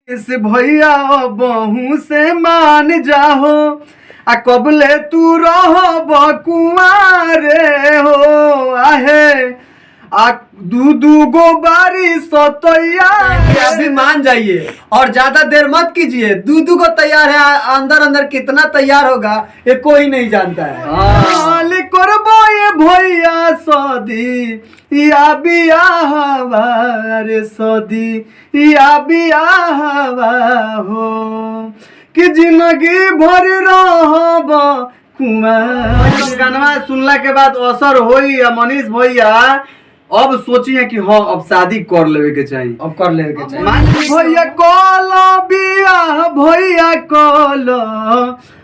इस भैया बहू से मान जाहो आ कबले तू रहो कुंवारे हो आहे आ दू गो बारी सतैया अभी मान जाइए और ज्यादा देर मत कीजिए। दू को तैयार है, अंदर अंदर कितना तैयार होगा ये कोई नहीं जानता है। करबो ये भैया सदी या बियाहवा रे सदी या बियाहवा हो कि जिंदगी भर रहब कुमार। गाना सुनला के बाद असर होई मनीष भैया अब सोचिए कि हाँ अब शादी कर लेवे के चाहिए, अब कर लेवे के चाहिए। भैया कल बियाह भैया कल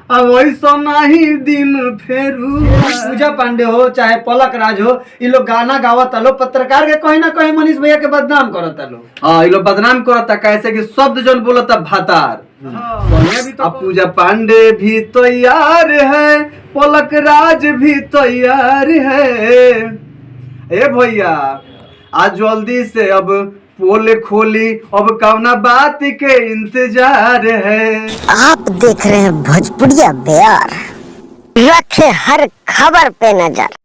अब ऐसा नहीं दिन फेरू। पूजा पांडे हो चाहे पलक राज हो, ये लोग गाना गावत लो, पत्रकार के कहीं ना कहीं मनीष भैया के बदनाम करता लो। हाँ ये लोग बदनाम करता कैसे कि शब्द जन बोलता भातार। अब पूजा पांडे भी तैयार है, पलक राज भी तैयार है। ए भैया आज जल्दी से अब पोल खोली, अब कौना बात के इंतजार है। आप देख रहे हैं भोजपुरिया बिहार, रखे हर खबर पे नजर।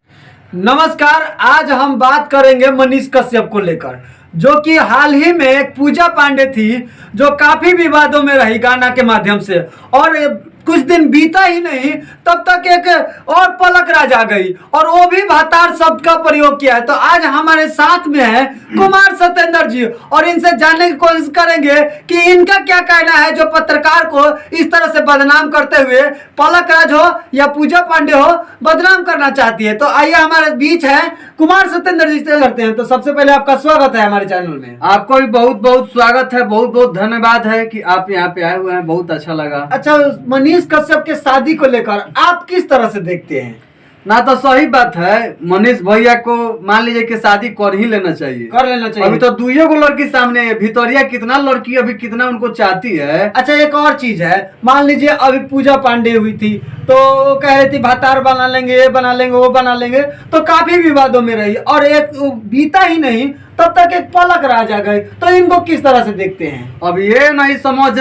नमस्कार, आज हम बात करेंगे मनीष कश्यप को लेकर, जो कि हाल ही में एक पूजा पांडे थी जो काफी विवादों में रही गाना के माध्यम से, और कुछ दिन बीता ही नहीं तब तक एक और पलक राज आ गई और वो भी भातार शब्द का प्रयोग किया है। तो आज हमारे साथ में है कुमार सत्येंद्र जी और इनसे जानने की कोशिश करेंगे कि इनका क्या कहना है जो पत्रकार को इस तरह से बदनाम करते हुए पलक राज हो या पूजा पांडे हो बदनाम करना चाहती है। तो आइए हमारे बीच है कुमार सत्येंद्र जी से करते हैं। तो सबसे पहले आपका स्वागत है हमारे चैनल में। आपको भी बहुत बहुत स्वागत है, बहुत बहुत धन्यवाद है कि आप यहाँ पे आए हुए हैं, बहुत अच्छा लगा। अच्छा, मनीष कश्यप के शादी को लेकर आप किस तरह से देखते हैं? ना तो सही बात है, मनीष भैया को मान लीजिए कि शादी कर ही लेना चाहिए, कर लेना चाहिए। अभी तो दुइयो को लड़की सामने है, भितरिया कितना लड़की अभी कितना उनको चाहती है। अच्छा, एक और चीज है, मान लीजिए अभी पूजा पांडे हुई थी तो कह रही थी भातार बना लेंगे, ये बना लेंगे, वो बना लेंगे, तो काफी विवादों में रही और एक बीता ही नहीं तब तक एक पलक राज आ गए। तो इनको किस तरह से देखते हैं? अब ये नहीं समझ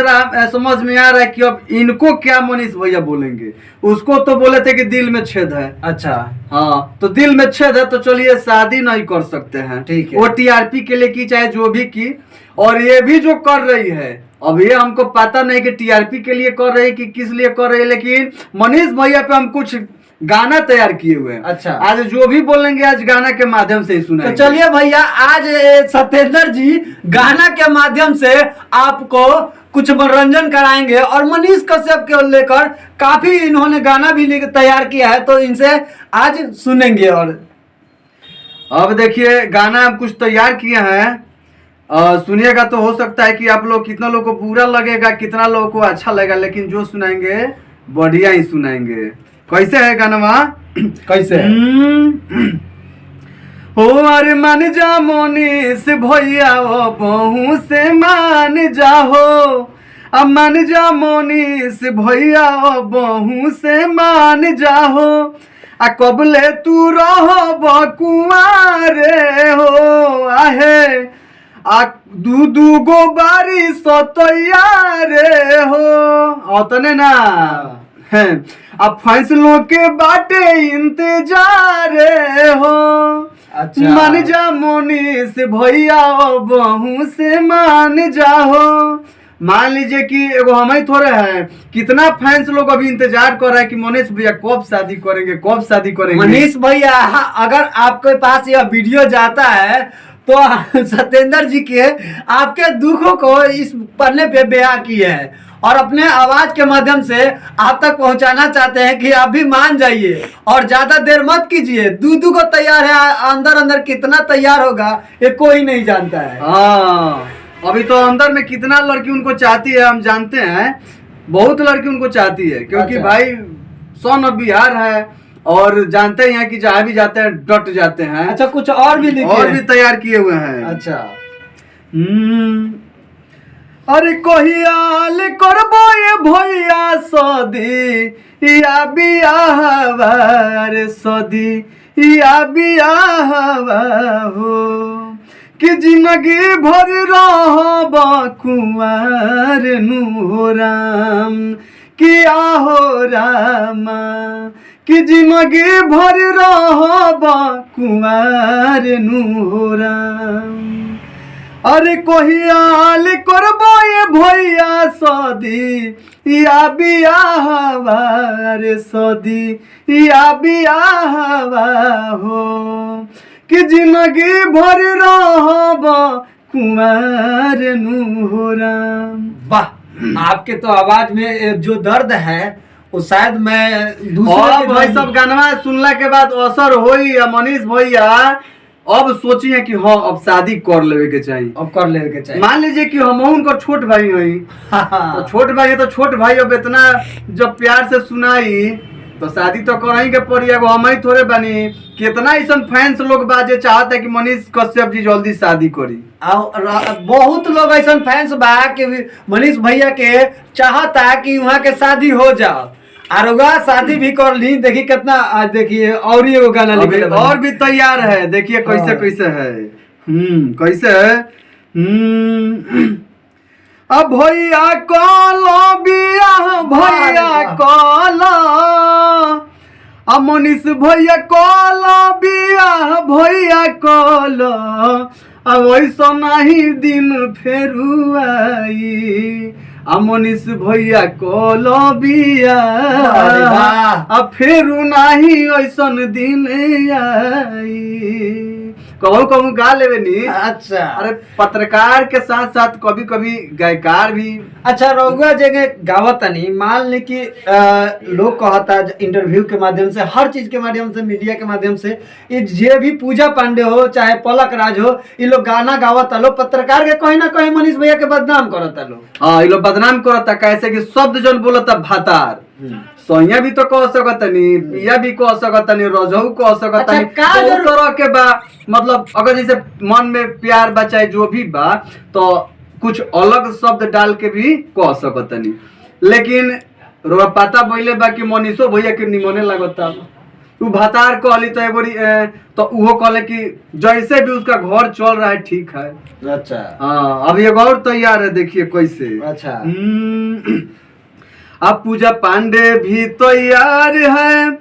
में आ रहा है कि अब इनको क्या मनीष भैया बोलेंगे। उसको तो बोले थे कि दिल में छेद है। अच्छा, हाँ तो दिल में छेद है तो चलिए शादी नहीं कर सकते हैं, ठीक है। वो टीआरपी के लिए की चाहे जो भी की, और ये भी जो कर रही है अब ये हमको पता नहीं कि टीआरपी के लिए कर रही है कि किस लिए कर रही है, लेकिन मनीष भैया पे हम कुछ गाना तैयार किए हुए हैं। अच्छा, आज जो भी बोलेंगे आज गाना के माध्यम से ही सुनाएंगे। तो चलिए भैया, आज सत्येंद्र जी गाना के माध्यम से आपको कुछ मनोरंजन कराएंगे और मनीष कश्यप के लेकर काफी इन्होंने गाना भी तैयार किया है, तो इनसे आज सुनेंगे। और अब देखिए गाना हम कुछ तैयार किए हैं, सुनिएगा तो हो सकता है कि आप लोग कितना लोग को बुरा लगेगा, कितना लोगों को अच्छा लगेगा, लेकिन जो सुनाएंगे बढ़िया ही सुनाएंगे। कैसे है गाना? कैसे है? हो अरे मान जा मनीष भैया ओ बहू से मान जाहो, अब मान जा मनीष भैया ओ बहू से मान जाहो आ कबले तू रहो कुंवारे हो आहे आ दू गो बारी सतैयारे हो। औतने ना है अब फैसलों के बाटे इंतजार हो। अच्छा, मान जा मनीष भैया बहू से मान जाहो। मान लीजिए कि एगो हम ही थोड़े हैं, कितना फैंस लोग अभी इंतजार कर रहा है कि मनीष भैया कब शादी करेंगे, कब शादी करेंगे। मनीष भैया अगर आपके पास यह वीडियो जाता है तो सत्येंद्र जी के आपके दुखों को इस पन्ने पे बयां किए हैं और अपने आवाज के माध्यम से आप तक पहुंचाना चाहते हैं कि आप भी मान जाइए और ज्यादा देर मत कीजिए। दू को तैयार है, अंदर अंदर कितना तैयार होगा ये कोई नहीं जानता है। हाँ अभी तो अंदर में कितना लड़की उनको चाहती है हम जानते हैं, बहुत लड़की उनको चाहती है, क्योंकि अच्छा। भाई सन ऑफ बिहार है और जानते हैं कि जहाँ भी जाते हैं डट जाते हैं। अच्छा, कुछ और भी लिखे और भी तैयार किए हुए हैं। अच्छा, अरे कहियाल करबो ये भैया सदी या बियाहवा रे सदी या बियाहवा हो कि जिंदगी भर रहब कुंवार नु हो राम, कि आहो रामा, कि जिंदगी भर रहब कुंवार नु हो राम। अरे कोहियाल करबो ये भैया सदी या बियाहवा, रे सदी या बियाहवा हो, कि जिंदगी भर रहब कुंवार नु हो राम। वाह, आपके तो आवाज में जो दर्द है वो शायद मैं दूसरे और के भाई दर्द- सब गाना सुनला के बाद असर होई या मनीष भैया अब सोचिए कि हाँ अब शादी कर लेवे के चाहिए। अब कर लेवे के चाहिए। मान लीजिए कि हम उनका छोट भाई हई, तो छोट भाई है तो छोट भाई अब इतना जब प्यार से सुनाई तो शादी तो करही के पड़ी। एगो हम ही थोड़े बनी, कितना ऐसा फैंस लोग बाजे चाहता है कि मनीष कश्यप जी जल्दी शादी करी। बहुत लोग ऐसा फैंस बा कि मनीष भैया के चाहता कि वहाँ के शादी हो जाओ और वह शादी भी कर ली। देखिए कितना, आज देखिए और ही एगो गाना अभी लिखे और भी तैयार है, देखिए कैसे हाँ। कैसे है। कैसे है। अब भैया कलो बियाह भैया कलो, अब मनीष भैया कलो बियाह भैया कलो, अब ऐसा नहीं दिन फेरू आई। अब मनीष भैया कलो अरे वाह। बियाह अब फेरू नहीं ऐसन दिन आई। कहूँ कहूँ गा लेवे नी। अच्छा, अरे पत्रकार के साथ साथ कभी कभी गायकार भी। अच्छा रउआ जगह गावतनी, मान ली कि लोग कहता इंटरव्यू के माध्यम से, हर चीज के माध्यम से, मीडिया के माध्यम से, ये जे भी पूजा पांडे हो चाहे पलक राज हो, ये लोग गाना गावता लो, पत्रकार के कहीं ना कहीं मनीष भैया के बदनाम करता लो। हाँ ये लोग बदनाम करता, कैसे कि शब्द जन बोलता भातार, सोहिया भी तो कह सकतनी, पिया भी कह सकतनी, रजहू कह सकतनी। अच्छा, का बहुत जरूर- तरह के बा, मतलब अगर जैसे मन में प्यार बा चाहे जो भी बा तो कुछ अलग शब्द डाल के भी कह सकतनी। लेकिन रोआ पता बोले बा कि मनीषो भैया के निमने लगता, तू भातार कहली तो एगो तो उहो कहले कि जैसे भी उसका घर चल रहा है ठीक है। अच्छा हाँ अभी एक और तैयार है, देखिए कैसे। अच्छा, अब पूजा पांडे भी तैयार है,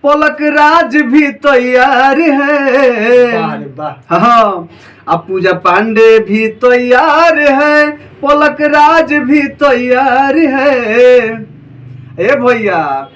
पलक राज भी तैयार है। वाह, हाँ अब पूजा पांडे भी तैयार है, पलक राज भी तैयार है। ए भैया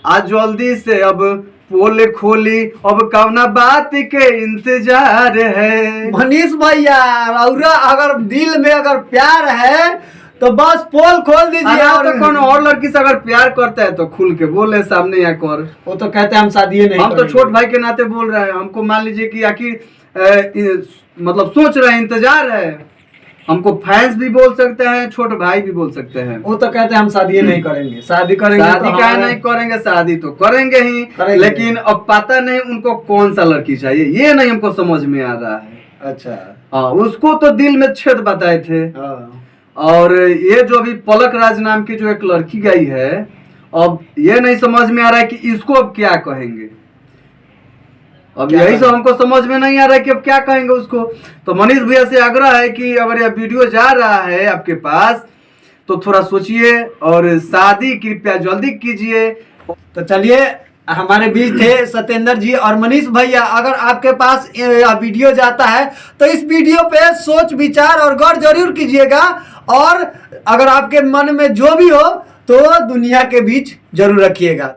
आज जल्दी से अब पोल खोली, अब कौना बात के इंतजार है। मनीष भैया और अगर दिल में अगर प्यार है तो बस पोल खोल दीजिए। तो कौन और लड़की से अगर प्यार करता है तो खुल के बोले सामने या कर। वो तो कहते हैं हम शादी नहीं हम तो करेंगे। छोट भाई के नाते बोल रहे हैं, हमको मान लीजिए कि आखिर मतलब सोच रहे हैं, इंतजार है। हमको फैंस भी बोल सकते हैं, छोट भाई भी बोल सकते हैं। वो तो कहते हैं हम शादी नहीं करेंगे, शादी करेंगे शादी तो क्या हमारे- नहीं करेंगे, शादी तो करेंगे ही करेंगे। लेकिन अब पता नहीं उनको कौन सा लड़की चाहिए, ये नहीं हमको समझ में आ रहा है। अच्छा हाँ उसको तो दिल में छेद बताए थे। हाँ। और ये जो अभी पलक राज नाम की जो एक लड़की गई है, अब ये नहीं समझ में आ रहा है कि इसको अब क्या कहेंगे। अब क्या यही सब कहें? हमको समझ में नहीं आ रहा है कि अब क्या कहेंगे उसको। तो मनीष भैया से आग्रह है कि अगर यह वीडियो जा रहा है आपके पास तो थोड़ा सोचिए और शादी कृपया जल्दी कीजिए। तो चलिए, हमारे बीच थे सत्येंद्र जी और मनीष भैया। अगर आपके पास यह वीडियो जाता है तो इस वीडियो पे सोच विचार और गौर जरूर कीजिएगा, और अगर आपके मन में जो भी हो तो दुनिया के बीच जरूर रखिएगा।